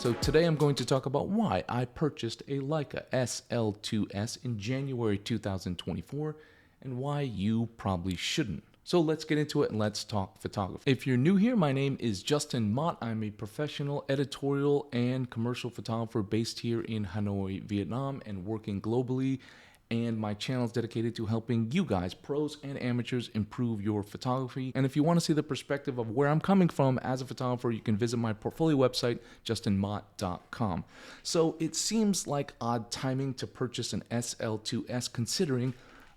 So today I'm going to talk about why I purchased a Leica Sl2-S in January 2024 and why you probably shouldn't. So let's get into it and let's talk photography. If you're new here, my name is Justin Mott. I'm a professional editorial and commercial photographer based here in Hanoi, Vietnam, and working globally. And my channel is dedicated to helping you guys, pros and amateurs, improve your photography. And if you want to see the perspective of where I'm coming from as a photographer, you can visit my portfolio website, justinmott.com. So it seems like odd timing to purchase an Sl2-S, considering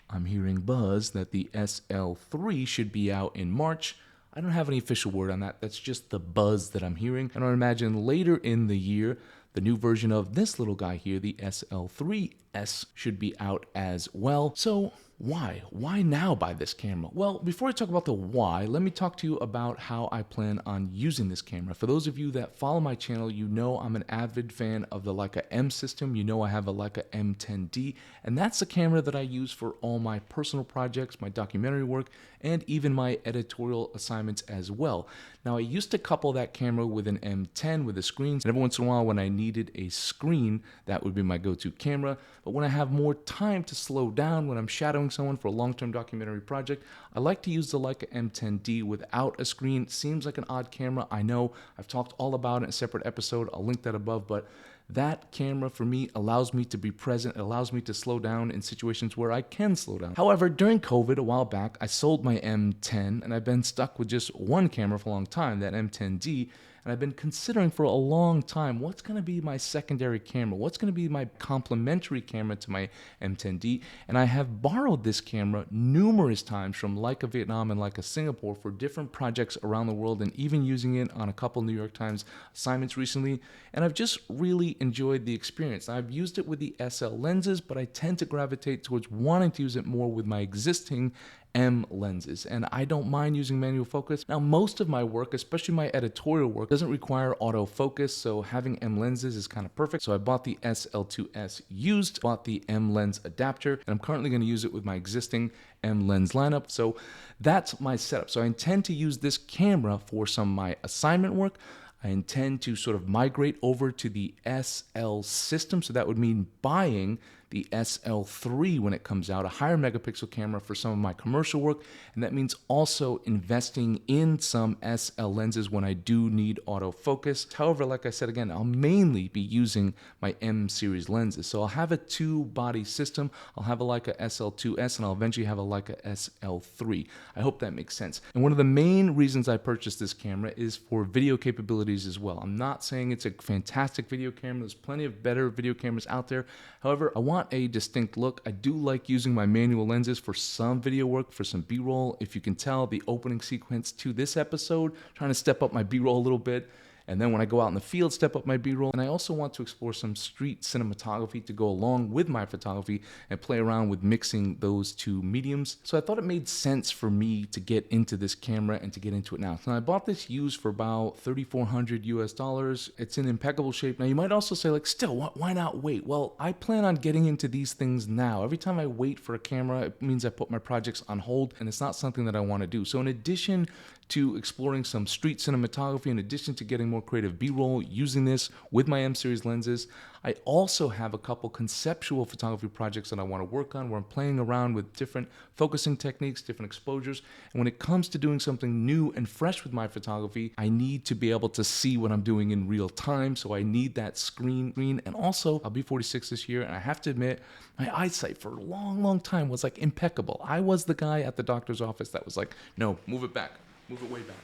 I'm hearing buzz that the Sl3 should be out in March. I don't have any official word on that. That's just the buzz that I'm hearing. And I imagine later in the year, the new version of this little guy here, the Sl3-S, should be out as well. So why? Why now buy this camera? Well, before I talk about the why, let me talk to you about how I plan on using this camera. For those of you that follow my channel, you know I'm an avid fan of the Leica M system. You know I have a Leica M10D, and that's the camera that I use for all my personal projects, my documentary work, and even my editorial assignments as well. Now, I used to couple that camera with an M10 with the screens, and every once in a while when I needed a screen, that would be my go-to camera. But when I have more time to slow down, when I'm shadowing someone for a long-term documentary project, I like to use the Leica M10D without a screen. Seems like an odd camera, I know. I've talked all about it in a separate episode. I'll link that above, but that camera for me allows me to be present. It allows me to slow down in situations where I can slow down. However, during COVID a while back, I sold my M10 and I've been stuck with just one camera for a long time, that M10D. And I've been considering for a long time, what's going to be my secondary camera? What's going to be my complementary camera to my M10D? And I have borrowed this camera numerous times from Leica Vietnam and Leica Singapore for different projects around the world, and even using it on a couple New York Times assignments recently. And I've just really enjoyed the experience. I've used it with the SL lenses, but I tend to gravitate towards wanting to use it more with my existing M lenses, and I don't mind using manual focus. Now, most of my work, especially my editorial work, doesn't require autofocus, so having M lenses is kind of perfect. So I bought the Sl2-S used, bought the M lens adapter, and I'm currently going to use it with my existing M lens lineup. So that's my setup. So I intend to use this camera for some of my assignment work. I intend to sort of migrate over to the SL system, so that would mean buying the Sl3 when it comes out, a higher megapixel camera for some of my commercial work, and that means also investing in some SL lenses when I do need autofocus. However, like I said again, I'll mainly be using my M series lenses. So I'll have a two-body system. I'll have a Leica Sl2-S, and I'll eventually have a Leica Sl3. I hope that makes sense. And one of the main reasons I purchased this camera is for video capabilities as well. I'm not saying it's a fantastic video camera. There's plenty of better video cameras out there. However, I want a distinct look. I do like using my manual lenses for some video work, for some B-roll. If you can tell, the opening sequence to this episode, trying to step up my B-roll a little bit. And then when I go out in the field, step up my B-roll. And I also want to explore some street cinematography to go along with my photography and play around with mixing those two mediums. So I thought it made sense for me to get into this camera and to get into it now. So I bought this used for about $3,400 US. It's in impeccable shape. Now you might also say, like, still, why not wait? Well, I plan on getting into these things now. Every time I wait for a camera, it means I put my projects on hold, and it's not something that I want to do. So in addition to exploring some street cinematography, in addition to getting more creative B-roll using this with my M series lenses, I also have a couple conceptual photography projects that I want to work on where I'm playing around with different focusing techniques, different exposures. And when it comes to doing something new and fresh with my photography, I need to be able to see what I'm doing in real time. So I need that screen. And also, I'll be 46 this year, and I have to admit, my eyesight for a long time was like impeccable. I was the guy at the doctor's office that was like, no, move it back. Move it way back.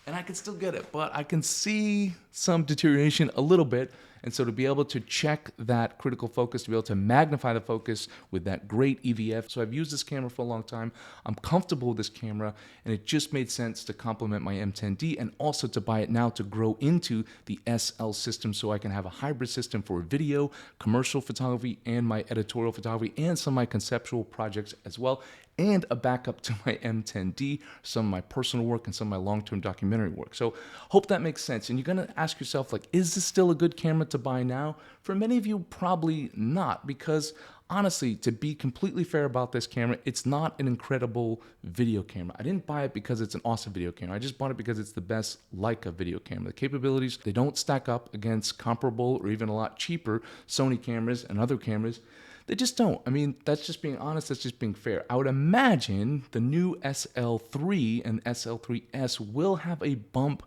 And I can still get it, but I can see some deterioration a little bit. And so to be able to check that critical focus, to be able to magnify the focus with that great EVF. So I've used this camera for a long time. I'm comfortable with this camera, and it just made sense to complement my M10D and also to buy it now to grow into the SL system so I can have a hybrid system for video, commercial photography, and my editorial photography, and some of my conceptual projects as well, and a backup to my M10D, some of my personal work, and some of my long-term documentary work. So hope that makes sense. And you're going to ask yourself, like, is this still a good camera to buy now? For many of you, probably not, because honestly, to be completely fair about this camera, it's not an incredible video camera. I didn't buy it because it's an awesome video camera. I just bought it because it's the best Leica video camera. The capabilities, they don't stack up against comparable or even a lot cheaper Sony cameras and other cameras. They just don't. I mean, that's just being honest, that's just being fair. I would imagine the new SL3 and SL3S will have a bump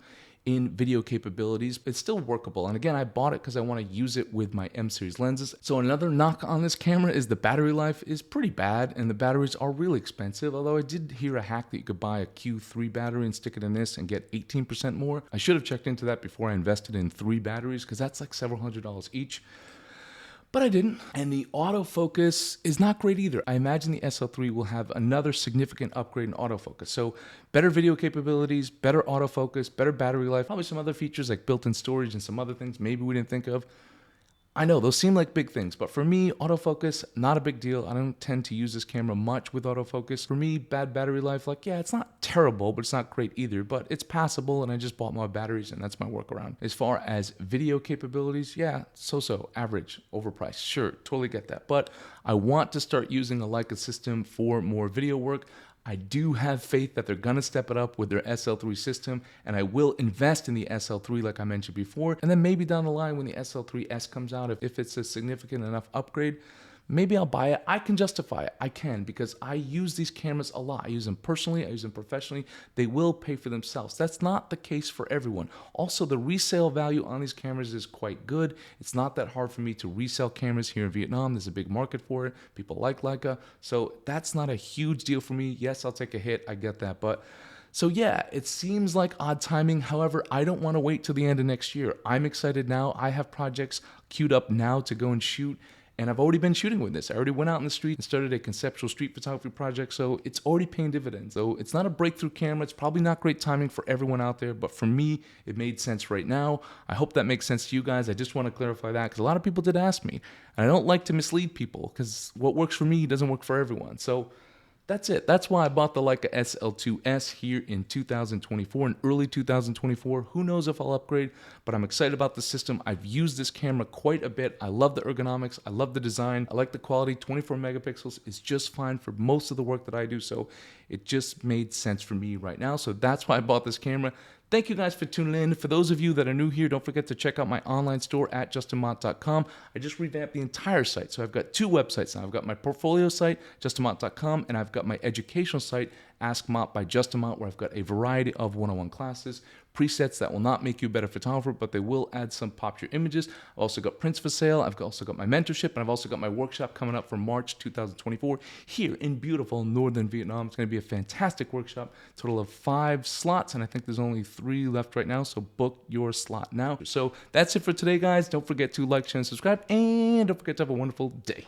in video capabilities. It's still workable. And again, I bought it because I want to use it with my M series lenses. So another knock on this camera is the battery life is pretty bad and the batteries are really expensive. Although I did hear a hack that you could buy a Q3 battery and stick it in this and get 18% more. I should have checked into that before I invested in 3 batteries because that's like several $100s each. But I didn't. And the autofocus is not great either. I imagine the SL3 will have another significant upgrade in autofocus. So better video capabilities, better autofocus, better battery life, probably some other features like built-in storage and some other things maybe we didn't think of. I know those seem like big things, but for me, autofocus, not a big deal. I don't tend to use this camera much with autofocus. For me, bad battery life, like, yeah, it's not terrible, but it's not great either, but it's passable, and I just bought more batteries, and that's my workaround. As far as video capabilities, yeah, so-so, average, overpriced, sure, totally get that. But I want to start using a Leica system for more video work. I do have faith that they're going to step it up with their SL3 system, and I will invest in the SL3 like I mentioned before, and then maybe down the line when the SL3S comes out, if it's a significant enough upgrade, maybe I'll buy it. I can justify it. I can, because I use these cameras a lot. I use them personally. I use them professionally. They will pay for themselves. That's not the case for everyone. Also, the resale value on these cameras is quite good. It's not that hard for me to resell cameras here in Vietnam. There's a big market for it. People like Leica. So that's not a huge deal for me. Yes, I'll take a hit. I get that. But so yeah, it seems like odd timing. However, I don't want to wait till the end of next year. I'm excited now. I have projects queued up now to go and shoot. And I've already been shooting with this. I already went out in the street and started a conceptual street photography project, so it's already paying dividends. So it's not a breakthrough camera. It's probably not great timing for everyone out there, but for me, it made sense right now. I hope that makes sense to you guys. I just want to clarify that because a lot of people did ask me. And I don't like to mislead people because what works for me doesn't work for everyone. So that's it. That's why I bought the Leica Sl2-S here in 2024, in early 2024. Who knows if I'll upgrade, but I'm excited about the system. I've used this camera quite a bit. I love the ergonomics. I love the design. I like the quality. 24 megapixels is just fine for most of the work that I do, so it just made sense for me right now. So that's why I bought this camera. Thank you guys for tuning in. For those of you that are new here, don't forget to check out my online store at justinmott.com. I just revamped the entire site. So I've got 2 websites now. I've got my portfolio site, justinmott.com, and I've got my educational site, Ask Mott by Justin Mott, where I've got a variety of one-on-one classes, presets that will not make you a better photographer, but they will add some popular images. I've also got prints for sale. I've also got my mentorship, and I've also got my workshop coming up for March 2024 here in beautiful northern Vietnam. It's going to be a fantastic workshop, total of 5 slots, and I think there's only 3 left right now, so book your slot now. So that's it for today, guys. Don't forget to like, share, and subscribe, and don't forget to have a wonderful day.